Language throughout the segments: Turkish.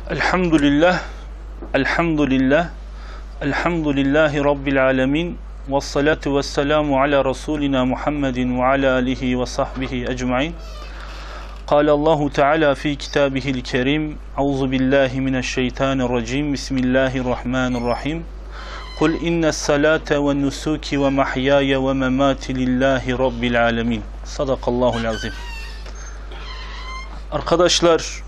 Elhamdülillah, elhamdülillah, elhamdülillahi Rabbil alemin, ve salatu ve selamu ala Resulina Muhammedin ve ala alihi ve sahbihi ecma'in. Kâle Allahu Teala fi kitabihil kerim, Euzu billahi mineşşeytanirracim, Bismillahirrahmanirrahim. Kul innes salate ve nusuki ve mahyaya ve memati lillahi Rabbil alemin. Sadakallahul azim. Arkadaşlar,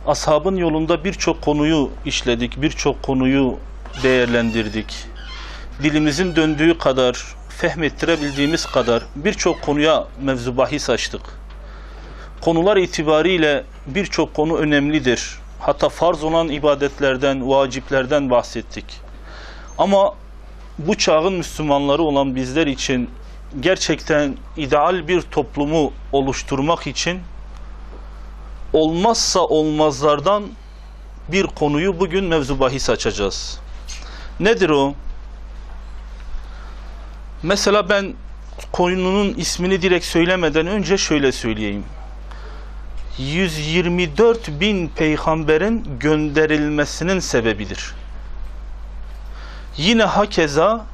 Ashabın yolunda birçok konuyu işledik, birçok konuyu değerlendirdik. Dilimizin döndüğü kadar, fehmettirebildiğimiz kadar birçok konuya mevzu bahis açtık. Konular itibariyle birçok konu önemlidir. Hatta farz olan ibadetlerden, vaciplerden bahsettik. Ama bu çağın Müslümanları olan bizler için gerçekten ideal bir toplumu oluşturmak için olmazsa olmazlardan bir konuyu bugün mevzu bahis açacağız. Nedir o? Mesela ben konunun ismini direkt söylemeden önce şöyle söyleyeyim. 124 bin peygamberin gönderilmesinin sebebidir. Yine hakeza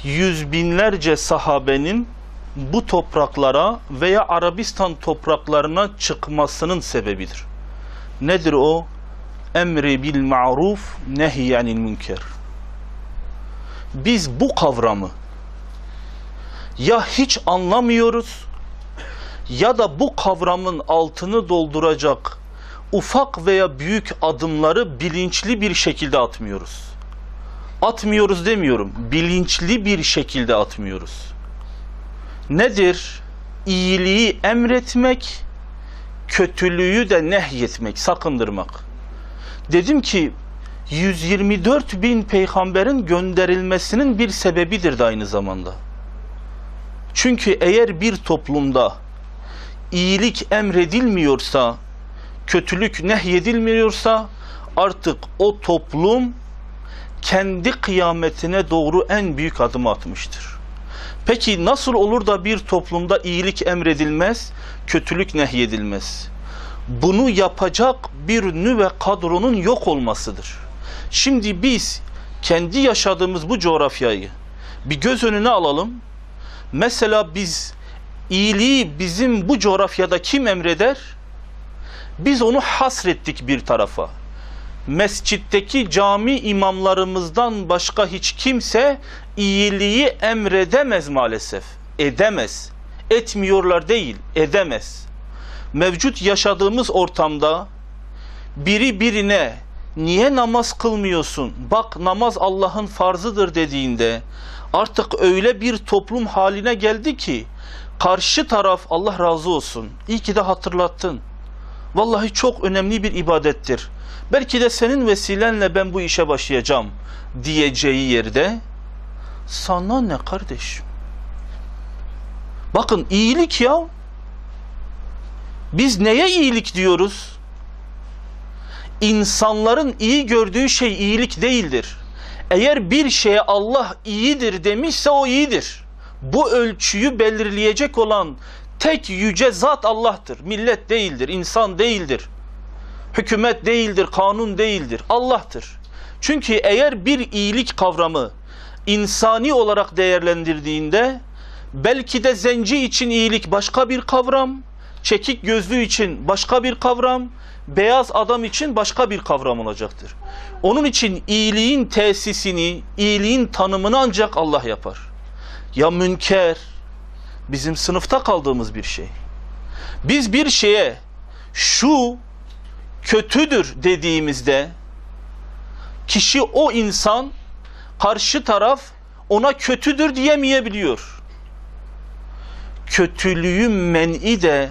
yüz binlerce sahabenin bu topraklara veya Arabistan topraklarına çıkmasının sebebidir. Nedir o? Emri bil ma'ruf, nehyanil münker. Biz bu kavramı ya hiç anlamıyoruz ya da bu kavramın altını dolduracak ufak veya büyük adımları bilinçli bir şekilde atmıyoruz. Atmıyoruz demiyorum, bilinçli bir şekilde atmıyoruz. Nedir? İyiliği emretmek, kötülüğü de nehyetmek, sakındırmak. Dedim ki 124 bin peygamberin gönderilmesinin bir sebebidir de aynı zamanda. Çünkü eğer bir toplumda iyilik emredilmiyorsa, kötülük nehyedilmiyorsa artık o toplum kendi kıyametine doğru en büyük adımı atmıştır. Peki nasıl olur da bir toplumda iyilik emredilmez, kötülük nehyedilmez? Bunu yapacak bir nüve kadronun yok olmasıdır. Şimdi biz kendi yaşadığımız bu coğrafyayı bir göz önüne alalım. Mesela biz iyiliği bizim bu coğrafyada kim emreder? Biz onu hasrettik bir tarafa. Mescitteki cami imamlarımızdan başka hiç kimse iyiliği emredemez maalesef. Edemez. Etmiyorlar değil, edemez. Mevcut yaşadığımız ortamda biri birine niye namaz kılmıyorsun? Bak namaz Allah'ın farzıdır dediğinde artık öyle bir toplum haline geldi ki karşı taraf Allah razı olsun. İyi ki de hatırlattın. Vallahi çok önemli bir ibadettir. Belki de senin vesilenle ben bu işe başlayacağım diyeceği yerde sana ne kardeşim? Bakın iyilik ya. Biz neye iyilik diyoruz? İnsanların iyi gördüğü şey iyilik değildir. Eğer bir şeye Allah iyidir demişse o iyidir. Bu ölçüyü belirleyecek olan tek yüce zat Allah'tır. Millet değildir, insan değildir. Hükümet değildir, kanun değildir. Allah'tır. Çünkü eğer bir iyilik kavramı insani olarak değerlendirdiğinde belki de zenci için iyilik başka bir kavram, çekik gözlü için başka bir kavram, beyaz adam için başka bir kavram olacaktır. Onun için iyiliğin tesisini, iyiliğin tanımını ancak Allah yapar. Ya münker, bizim sınıfta kaldığımız bir şey. Biz bir şeye şu kötüdür dediğimizde kişi, o insan, karşı taraf ona kötüdür diyemeyebiliyor. Kötülüğün men'i de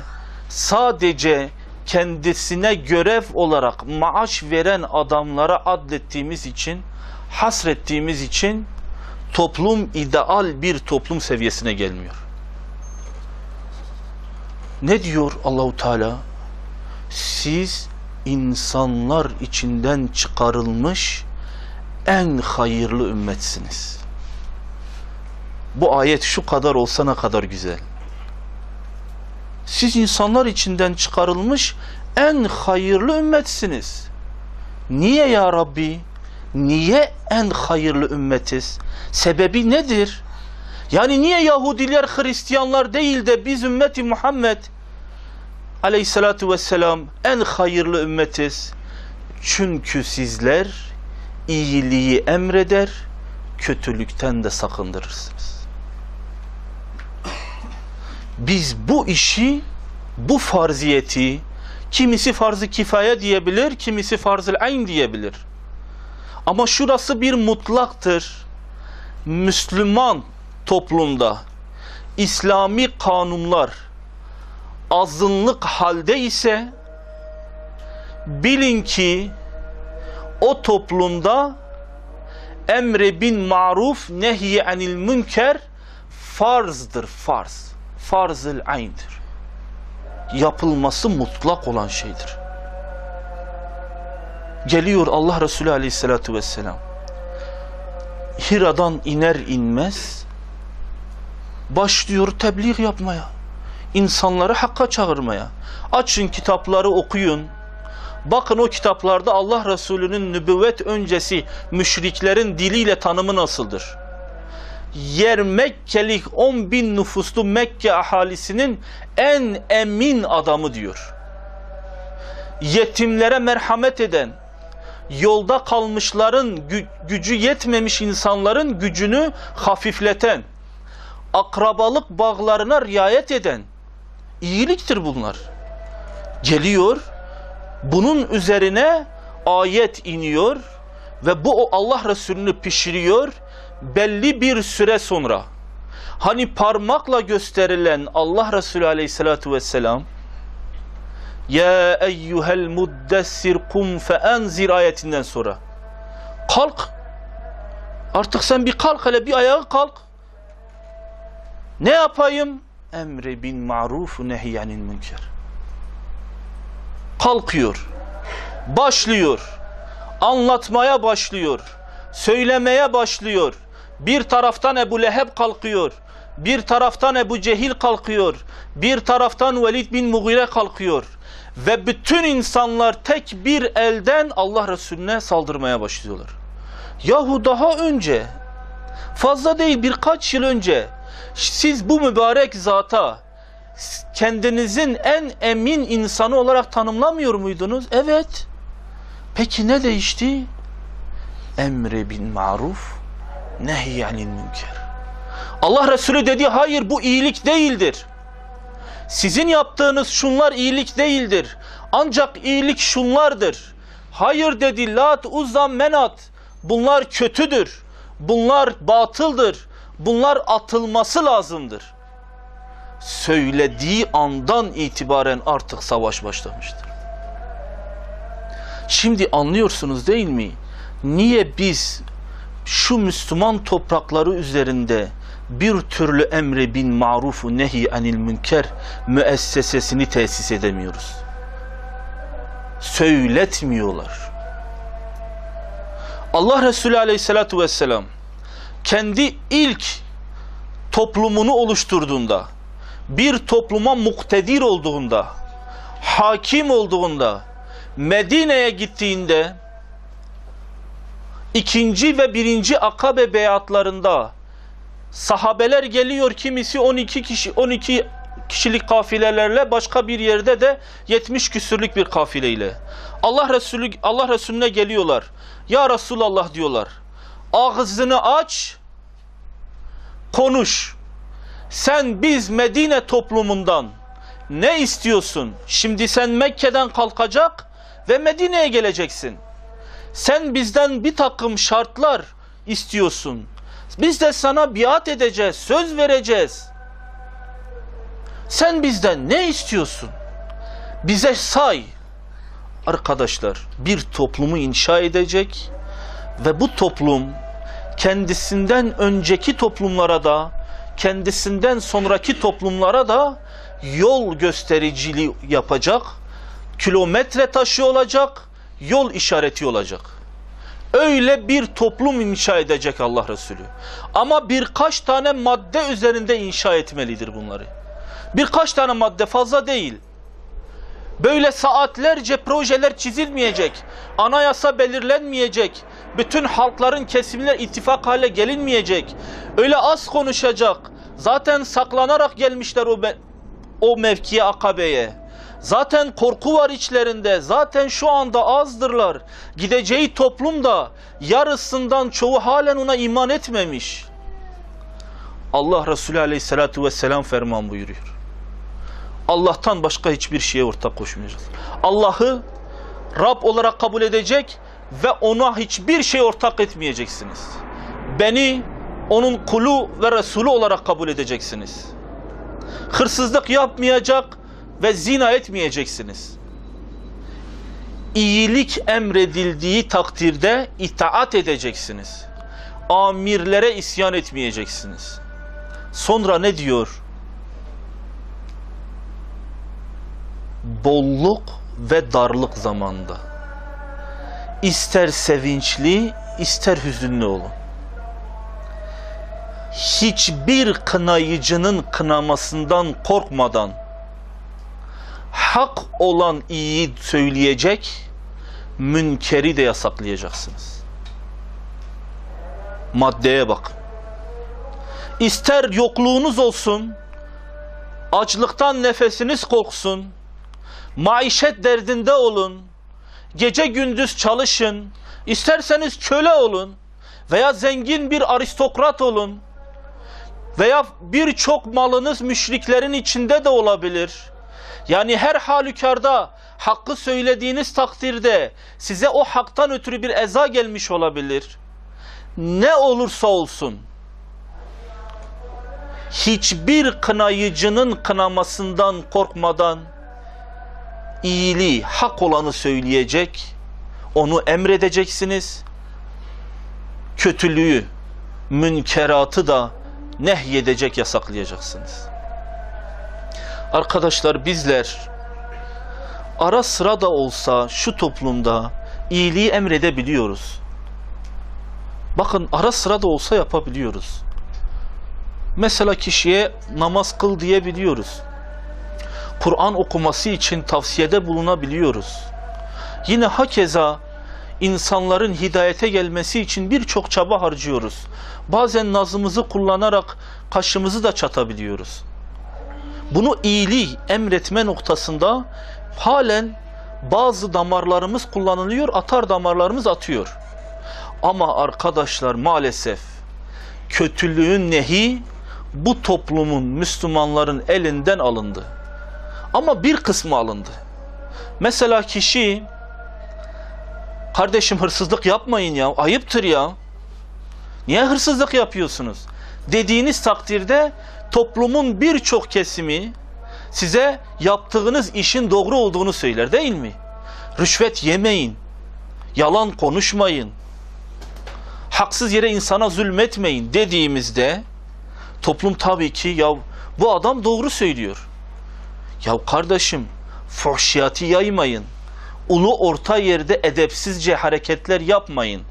sadece kendisine görev olarak maaş veren adamlara adlettiğimiz için, hasrettiğimiz için toplum ideal bir toplum seviyesine gelmiyor. Ne diyor Allahu Teala? Siz insanlar içinden çıkarılmış en hayırlı ümmetsiniz. Bu ayet şu kadar olsa ne kadar güzel. Siz insanlar içinden çıkarılmış en hayırlı ümmetsiniz. Niye ya Rabbi? Niye en hayırlı ümmetiz? Sebebi nedir? Yani niye Yahudiler, Hristiyanlar değil de biz ümmeti Muhammed aleyhissalatu vesselam en hayırlı ümmetiz? Çünkü sizler iyiliği emreder, kötülükten de sakındırırsınız. Biz bu işi, bu farziyeti, kimisi farz-ı kifaye diyebilir, kimisi farz-ı ayn diyebilir. Ama şurası bir mutlaktır. Müslüman toplumda İslami kanunlar azınlık halde ise bilin ki o toplumda emre bin maruf, nehy anil münker farzdır, farz. Farz-ı ayn'dir. Yapılması mutlak olan şeydir. Geliyor Allah Resulü aleyhissalatu vesselam. Hira'dan iner inmez başlıyor tebliğ yapmaya. İnsanları hakka çağırmaya. Açın kitapları, okuyun. Bakın o kitaplarda Allah Resulü'nün nübüvvet öncesi müşriklerin diliyle tanımı nasıldır? Yer Mekkelik 10.000 nüfuslu Mekke ahalisinin en emin adamı diyor. Yetimlere merhamet eden, yolda kalmışların, gücü yetmemiş insanların gücünü hafifleten, akrabalık bağlarına riayet eden, iyiliktir bunlar. Geliyor, bunun üzerine ayet iniyor ve bu Allah Resulü'nü pişiriyor. Belli bir süre sonra, hani parmakla gösterilen Allah Resulü aleyhissalatu vesselam, ya eyyuhel muddessir kum fe enzir ayetinden sonra, kalk, artık sen bir kalk, hele bir ayağa kalk. Ne yapayım? Emre bin ma'ruf nehyanil münker. Kalkıyor, başlıyor, anlatmaya başlıyor, söylemeye başlıyor. Bir taraftan Ebu Leheb kalkıyor, bir taraftan Ebu Cehil kalkıyor, bir taraftan Velid bin Mughire kalkıyor ve bütün insanlar tek bir elden Allah Resulüne saldırmaya başlıyorlar. Yahu daha önce, fazla değil birkaç yıl önce siz bu mübarek zata kendinizin en emin insanı olarak tanımlamıyor muydunuz? Evet. Peki ne değişti? Emre bin maruf, nehyanil münker. Allah Resulü dedi, hayır bu iyilik değildir. Sizin yaptığınız şunlar iyilik değildir. Ancak iyilik şunlardır. Hayır dedi, Lat, Uzza, Menat. Bunlar kötüdür. Bunlar batıldır. Bunlar atılması lazımdır. Söylediği andan itibaren artık savaş başlamıştır. Şimdi anlıyorsunuz değil mi? Niye biz şu Müslüman toprakları üzerinde bir türlü emre bin marufu nehy anil münker müessesesini tesis edemiyoruz? Söyletmiyorlar. Allah Resulü aleyhissalatu vesselam kendi ilk toplumunu oluşturduğunda, bir topluma muktedir olduğunda, hakim olduğunda, Medine'ye gittiğinde, ikinci ve birinci Akabe beyatlarında sahabeler geliyor, kimisi 12 kişilik kafilelerle, başka bir yerde de 70 küsürlük bir kafileyle Allah Resulüne geliyorlar. Ya Resulallah diyorlar, ağzını aç, konuş. Sen biz Medine toplumundan ne istiyorsun? Şimdi sen Mekke'den kalkacak ve Medine'ye geleceksin. Sen bizden bir takım şartlar istiyorsun. Biz de sana biat edeceğiz, söz vereceğiz. Sen bizden ne istiyorsun? Bize say. Arkadaşlar, bir toplumu inşa edecek ve bu toplum kendisinden önceki toplumlara da, kendisinden sonraki toplumlara da yol göstericiliği yapacak, kilometre taşı olacak, yol işareti olacak. Öyle bir toplum inşa edecek Allah Resulü. Ama birkaç tane madde üzerinde inşa etmelidir bunları. Birkaç tane madde, fazla değil. Böyle saatlerce projeler çizilmeyecek, anayasa belirlenmeyecek, bütün halkların kesimler ittifak hale gelinmeyecek, öyle az konuşacak, zaten saklanarak gelmişler o mevkiye, akabeye. Zaten korku var içlerinde, zaten şu anda azdırlar. Gideceği toplumda yarısından çoğu halen ona iman etmemiş. Allah Resulü Aleyhisselatü Vesselam ferman buyuruyor. Allah'tan başka hiçbir şeye ortak koşmayacağız. Allah'ı Rab olarak kabul edecek ve ona hiçbir şey ortak etmeyeceksiniz. Beni onun kulu ve Resulü olarak kabul edeceksiniz. Hırsızlık yapmayacak ve zina etmeyeceksiniz. İyilik emredildiği takdirde itaat edeceksiniz. Amirlere isyan etmeyeceksiniz. Sonra ne diyor? Bolluk ve darlık zamanında. İster sevinçli, ister hüzünlü olun. Hiçbir kınayıcının kınamasından korkmadan hak olan iyiyi söyleyecek, münkeri de yasaklayacaksınız. Maddeye bakın. İster yokluğunuz olsun, açlıktan nefesiniz koksun, maişet derdinde olun, gece gündüz çalışın, isterseniz köle olun veya zengin bir aristokrat olun veya birçok malınız müşriklerin içinde de olabilir. Yani her halükarda hakkı söylediğiniz takdirde size o haktan ötürü bir eza gelmiş olabilir. Ne olursa olsun, hiçbir kınayıcının kınamasından korkmadan iyiliği, hak olanı söyleyecek, onu emredeceksiniz. Kötülüğü, münkeratı da nehyedecek, yasaklayacaksınız. Arkadaşlar, bizler ara sıra da olsa şu toplumda iyiliği emredebiliyoruz. Bakın, ara sıra da olsa yapabiliyoruz. Mesela kişiye namaz kıl diyebiliyoruz. Kur'an okuması için tavsiyede bulunabiliyoruz. Yine hakeza insanların hidayete gelmesi için birçok çaba harcıyoruz. Bazen nazımızı kullanarak kaşımızı da çatabiliyoruz. Bunu iyiliği emretme noktasında halen bazı damarlarımız kullanılıyor, atar damarlarımız atıyor. Ama arkadaşlar, maalesef kötülüğün nehi bu toplumun, Müslümanların elinden alındı. Ama bir kısmı alındı. Mesela kişi, kardeşim hırsızlık yapmayın ya, ayıptır ya, niye hırsızlık yapıyorsunuz dediğiniz takdirde toplumun birçok kesimi size yaptığınız işin doğru olduğunu söyler, değil mi? Rüşvet yemeyin, yalan konuşmayın, haksız yere insana zulmetmeyin dediğimizde toplum tabii ki ya bu adam doğru söylüyor. Ya kardeşim, fuhşiyatı yaymayın, ulu orta yerde edepsizce hareketler yapmayın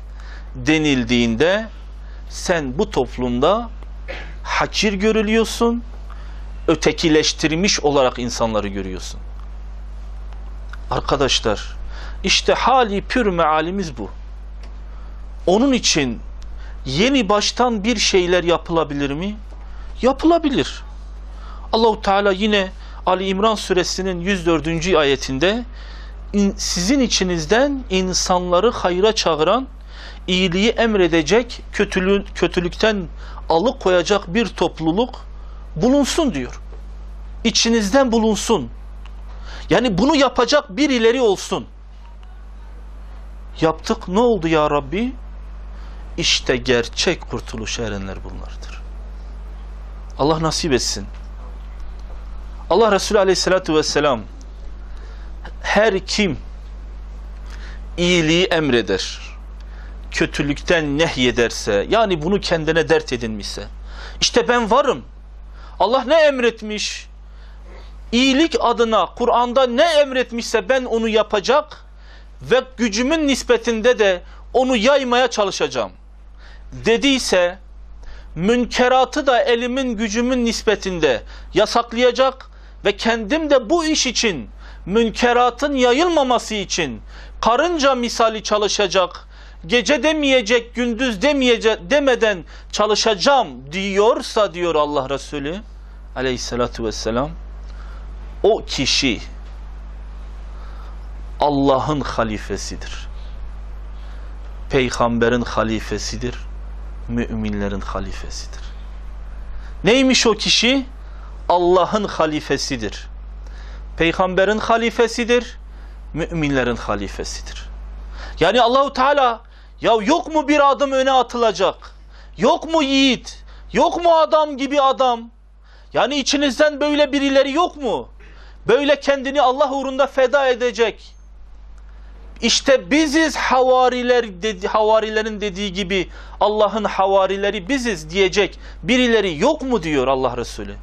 denildiğinde sen bu toplumda hakir görülüyorsun, ötekileştirmiş olarak insanları görüyorsun. Arkadaşlar, işte hali pür mealimiz bu. Onun için yeni baştan bir şeyler yapılabilir mi? Yapılabilir. Allah-u Teala yine Ali İmran suresinin 104. ayetinde sizin içinizden insanları hayra çağıran, iyiliği emredecek, kötülükten alıkoyacak bir topluluk bulunsun diyor. İçinizden bulunsun. Yani bunu yapacak birileri olsun. Yaptık, ne oldu ya Rabbi? İşte gerçek kurtuluş erenler bunlardır. Allah nasip etsin. Allah Resulü Aleyhisselatü Vesselam, her kim iyiliği emreder, kötülükten nehyederse, yani bunu kendine dert edinmişse, işte ben varım, Allah ne emretmiş, iyilik adına Kur'an'da ne emretmişse ben onu yapacak ve gücümün nispetinde de onu yaymaya çalışacağım dediyse, münkeratı da elimin gücümün nispetinde yasaklayacak ve kendim de bu iş için münkeratın yayılmaması için karınca misali çalışacak, gece demeyecek, gündüz demeyecek demeden çalışacağım diyorsa, diyor Allah Resulü aleyhissalatü vesselam, o kişi Allah'ın halifesidir. Peygamberin halifesidir. Müminlerin halifesidir. Neymiş o kişi? Allah'ın halifesidir. Peygamberin halifesidir. Müminlerin halifesidir. Yani Allahu Teala, ya yok mu bir adım öne atılacak? Yok mu yiğit? Yok mu adam gibi adam? Yani içinizden böyle birileri yok mu? Böyle kendini Allah uğrunda feda edecek. İşte biziz havarilerin dediği gibi Allah'ın havarileri biziz diyecek birileri yok mu diyor Allah Resulü.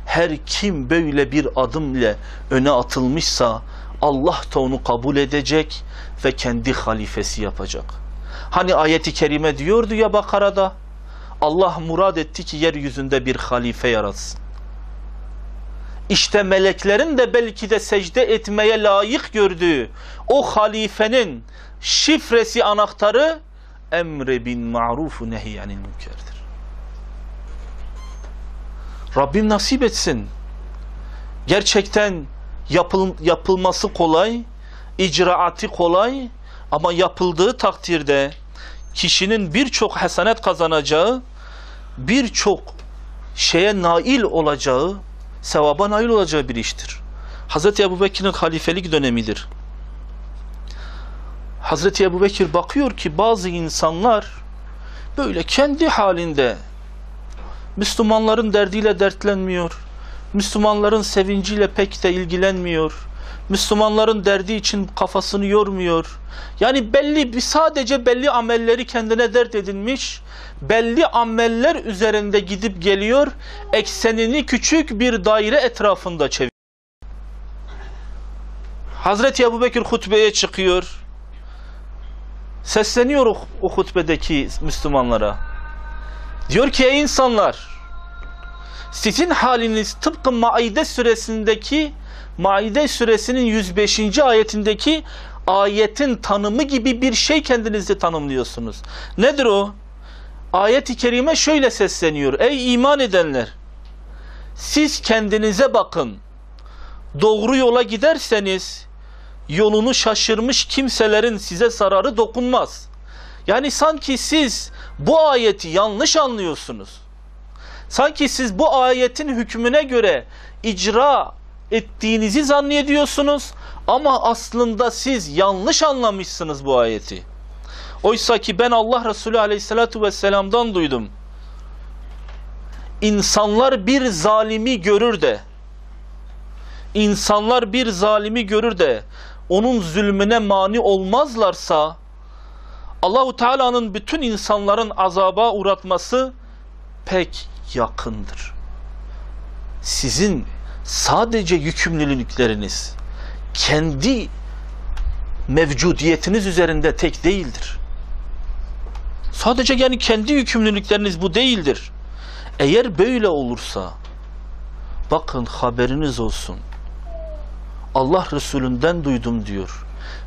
Her kim böyle bir adım ile öne atılmışsa Allah da onu kabul edecek ve kendi halifesi yapacak. Hani ayeti kerime diyordu ya Bakara'da, Allah murad etti ki yeryüzünde bir halife yaratsın. İşte meleklerin de belki de secde etmeye layık gördüğü o halifenin şifresi, anahtarı emre bin ma'rufu nehyanil münkerdir. Rabbim nasip etsin. Gerçekten yapılması kolay, icraatı kolay, ama yapıldığı takdirde kişinin birçok hasenet kazanacağı, birçok şeye nail olacağı, sevaba nail olacağı bir iştir. Hazreti Ebubekir'in halifelik dönemidir. Hazreti Ebubekir bakıyor ki bazı insanlar böyle kendi halinde Müslümanların derdiyle dertlenmiyor, Müslümanların sevinciyle pek de ilgilenmiyor, Müslümanların derdi için kafasını yormuyor. Yani sadece belli amelleri kendine dert edinmiş, belli ameller üzerinde gidip geliyor, eksenini küçük bir daire etrafında çeviriyor. Hazreti Ebubekir hutbeye çıkıyor, sesleniyor o hutbedeki Müslümanlara. Diyor ki ey insanlar, sizin haliniz tıpkı Maide suresinin 105. ayetindeki ayetin tanımı gibi bir şey kendinizi tanımlıyorsunuz. Nedir o? Ayet-i kerime şöyle sesleniyor. Ey iman edenler! Siz kendinize bakın. Doğru yola giderseniz yolunu şaşırmış kimselerin size zararı dokunmaz. Yani sanki siz bu ayeti yanlış anlıyorsunuz. Sanki siz bu ayetin hükmüne göre icra ettiğinizi zannediyorsunuz ama aslında siz yanlış anlamışsınız bu ayeti. Oysa ki ben Allah Resulü Aleyhisselatü Vesselam'dan duydum. İnsanlar bir zalimi görür de onun zulmüne mani olmazlarsa Allahu Teala'nın bütün insanların azaba uğratması pek yakındır. Sizin sadece yükümlülükleriniz kendi mevcudiyetiniz üzerinde tek değildir. Sadece yani kendi yükümlülükleriniz bu değildir. Eğer böyle olursa bakın haberiniz olsun. Allah Resulünden duydum diyor.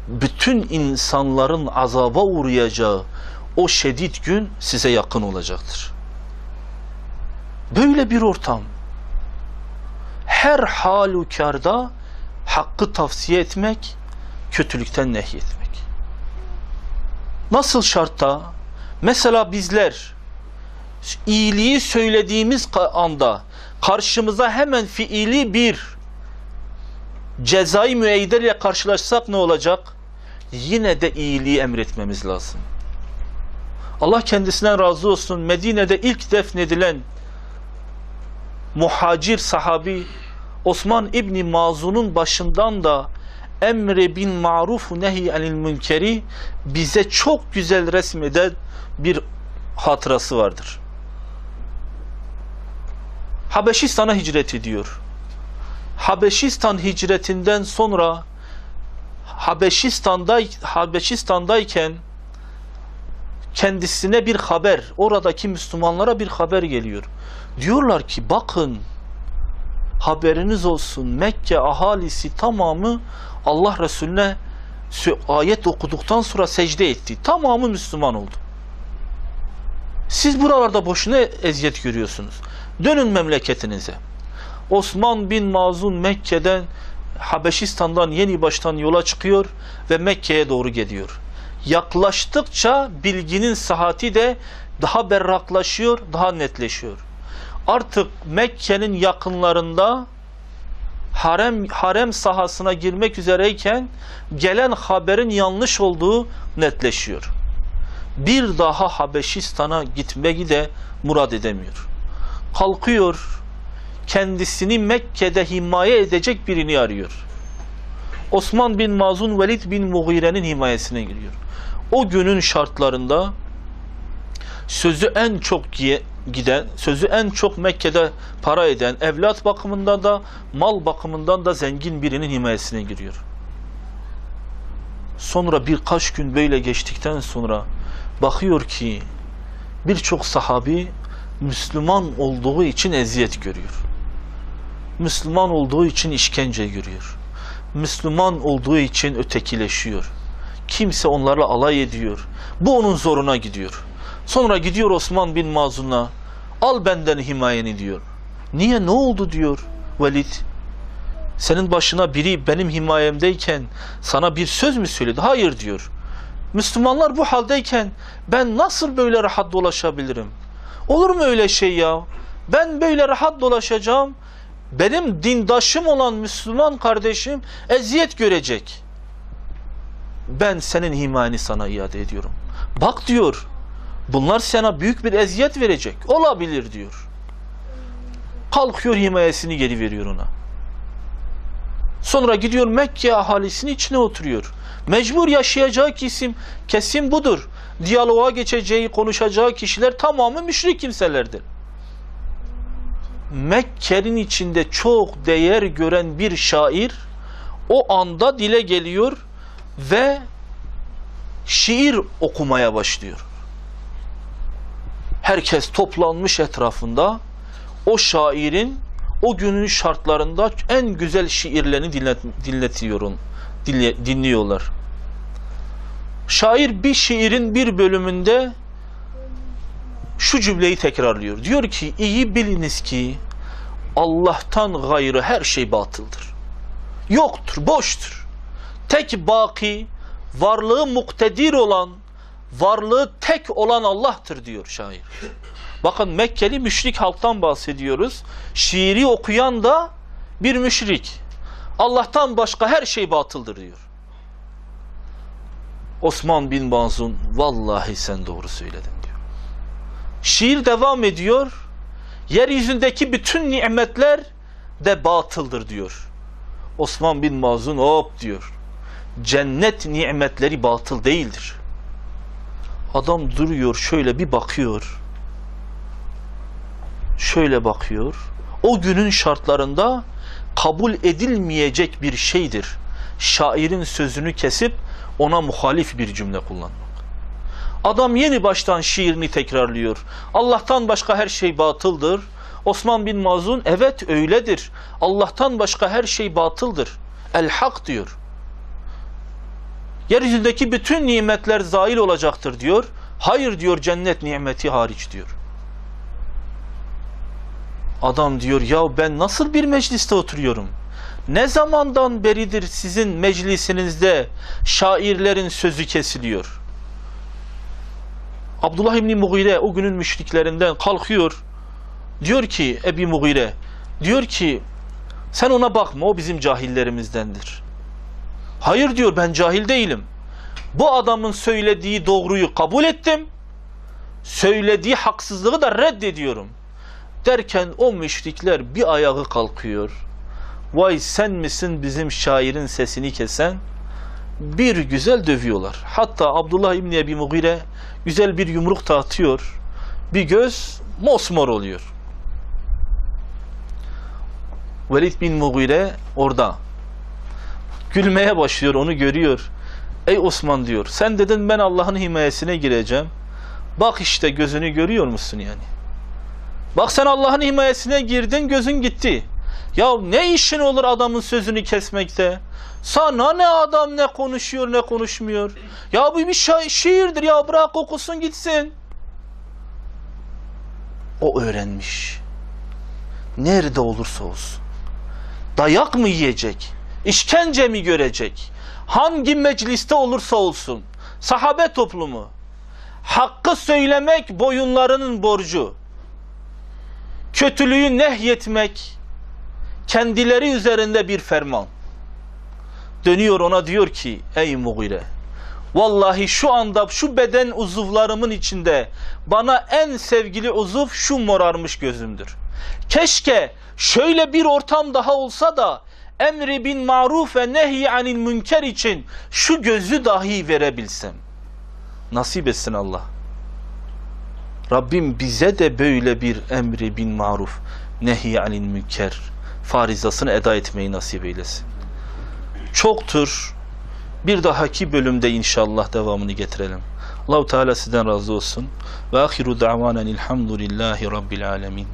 Bütün insanların azaba uğrayacağı o şiddet gün size yakın olacaktır. Böyle bir ortam. Her halükarda hakkı tavsiye etmek, kötülükten nehyetmek. Nasıl şartta? Mesela bizler iyiliği söylediğimiz anda karşımıza hemen fiili bir cezai müeyyide ile karşılaşsak ne olacak? Yine de iyiliği emretmemiz lazım. Allah kendisinden razı olsun. Medine'de ilk defnedilen muhacir sahabi Osman İbni Mazun'un başından da emre bin ma'rufu nehyanil münkeri bize çok güzel resmeden bir hatırası vardır. Habeşistan'a hicret ediyor. Habeşistan hicretinden sonra Habeşistan'dayken kendisine bir haber, oradaki Müslümanlara bir haber geliyor. Diyorlar ki bakın haberiniz olsun, Mekke ahalisi tamamı Allah Resulüne ayet okuduktan sonra secde etti. Tamamı Müslüman oldu. Siz buralarda boşuna eziyet görüyorsunuz. Dönün memleketinize. Osman bin Mazun Mekke'den, Habeşistan'dan yeni baştan yola çıkıyor ve Mekke'ye doğru gidiyor. Yaklaştıkça bilginin sahati de daha berraklaşıyor, daha netleşiyor. Artık Mekke'nin yakınlarında harem sahasına girmek üzereyken gelen haberin yanlış olduğu netleşiyor. Bir daha Habeşistan'a gitmeyi de murad edemiyor. Kalkıyor, kendisini Mekke'de himaye edecek birini arıyor. Osman bin Mazun, Velid bin Mughire'nin himayesine giriyor. O günün şartlarında sözü en çok giden, sözü en çok Mekke'de para eden, evlat bakımından da mal bakımından da zengin birinin himayesine giriyor. Sonra birkaç gün böyle geçtikten sonra bakıyor ki birçok sahabi Müslüman olduğu için eziyet görüyor. Müslüman olduğu için işkence görüyor. Müslüman olduğu için ötekileşiyor. Kimse onlarla alay ediyor. Bu onun zoruna gidiyor. Sonra gidiyor Osman bin Mazun'a, al benden himayeni diyor. Niye, ne oldu diyor Velid. Senin başına biri benim himayemdeyken sana bir söz mü söyledi? Hayır diyor. Müslümanlar bu haldeyken ben nasıl böyle rahat dolaşabilirim? Olur mu öyle şey ya? Ben böyle rahat dolaşacağım. Benim dindaşım olan Müslüman kardeşim eziyet görecek. Ben senin himayeni sana iade ediyorum. Bak diyor, bunlar sana büyük bir eziyet verecek. Olabilir diyor. Kalkıyor, himayesini geri veriyor ona. Sonra gidiyor Mekke ahalisinin içine oturuyor. Mecbur yaşayacağı kesim budur. Diyaloğa geçeceği, konuşacağı kişiler tamamı müşrik kimselerdir. Mekke'nin içinde çok değer gören bir şair o anda dile geliyor ve şiir okumaya başlıyor. Herkes toplanmış etrafında o o günün şartlarında en güzel şiirlerini dinliyorlar. Şair bir şiirin bir bölümünde şu cümleyi tekrarlıyor. Diyor ki, iyi biliniz ki Allah'tan gayrı her şey batıldır. Yoktur, boştur. Tek baki, varlığı muktedir olan, varlığı tek olan Allah'tır diyor şair. Bakın, Mekkeli müşrik halktan bahsediyoruz. Şiiri okuyan da bir müşrik. Allah'tan başka her şey batıldır diyor. Osman bin Mazun, vallahi sen doğru söyledin diyor. Şiir devam ediyor. Yeryüzündeki bütün nimetler de batıldır diyor. Osman bin Mazun hop diyor. Cennet nimetleri batıl değildir. Adam duruyor, şöyle bir bakıyor. Şöyle bakıyor. O günün şartlarında kabul edilmeyecek bir şeydir şairin sözünü kesip ona muhalif bir cümle kullanmak. Adam yeni baştan şiirini tekrarlıyor. Allah'tan başka her şey batıldır. Osman bin Mazun, evet öyledir. Allah'tan başka her şey batıldır. El-Hak diyor. Yeryüzündeki bütün nimetler zail olacaktır diyor. Hayır diyor, cennet nimeti hariç diyor. Adam diyor, ya ben nasıl bir mecliste oturuyorum? Ne zamandan beridir sizin meclisinizde şairlerin sözü kesiliyor? Abdullah İbni Mughire o günün müşriklerinden kalkıyor. Diyor ki Ebi Mughire, diyor ki sen ona bakma, o bizim cahillerimizdendir. Hayır diyor, ben cahil değilim. Bu adamın söylediği doğruyu kabul ettim. Söylediği haksızlığı da reddediyorum. Derken o müşrikler bir ayağı kalkıyor. Vay, sen misin bizim şairin sesini kesen? Bir güzel dövüyorlar. Hatta Abdullah İbni Ebi Mughire güzel bir yumruk da atıyor. Bir göz mosmor oluyor. Velid bin Mughire orada. Gülmeye başlıyor, onu görüyor. Ey Osman diyor, sen dedin ben Allah'ın himayesine gireceğim. Bak işte, gözünü görüyor musun yani? Bak, sen Allah'ın himayesine girdin, gözün gitti. Ya ne işin olur adamın sözünü kesmekte? Sana ne adam ne konuşuyor ne konuşmuyor? Ya bu bir şiirdir ya, bırak okusun gitsin. O öğrenmiş. Nerede olursa olsun. Dayak mı yiyecek? İşkence mi görecek? Hangi mecliste olursa olsun. Sahabe toplumu. Hakkı söylemek boyunlarının borcu. Kötülüğü nehyetmek kendileri üzerinde bir ferman. Dönüyor ona diyor ki, ey Mughire, vallahi şu anda şu beden uzuvlarımın içinde bana en sevgili uzuv şu morarmış gözümdür. Keşke şöyle bir ortam daha olsa da emri bin maruf ve nehy anil münker için şu gözü dahi verebilsem. Nasip etsin Allah. Rabbim bize de böyle bir emri bin maruf nehy anil münker farizasını eda etmeyi nasip eylesin. Çoktur. Bir dahaki bölümde inşallah devamını getirelim. Allah-u Teala sizden razı olsun. Ve ahiru da'vanen elhamdülillahi rabbil alemin.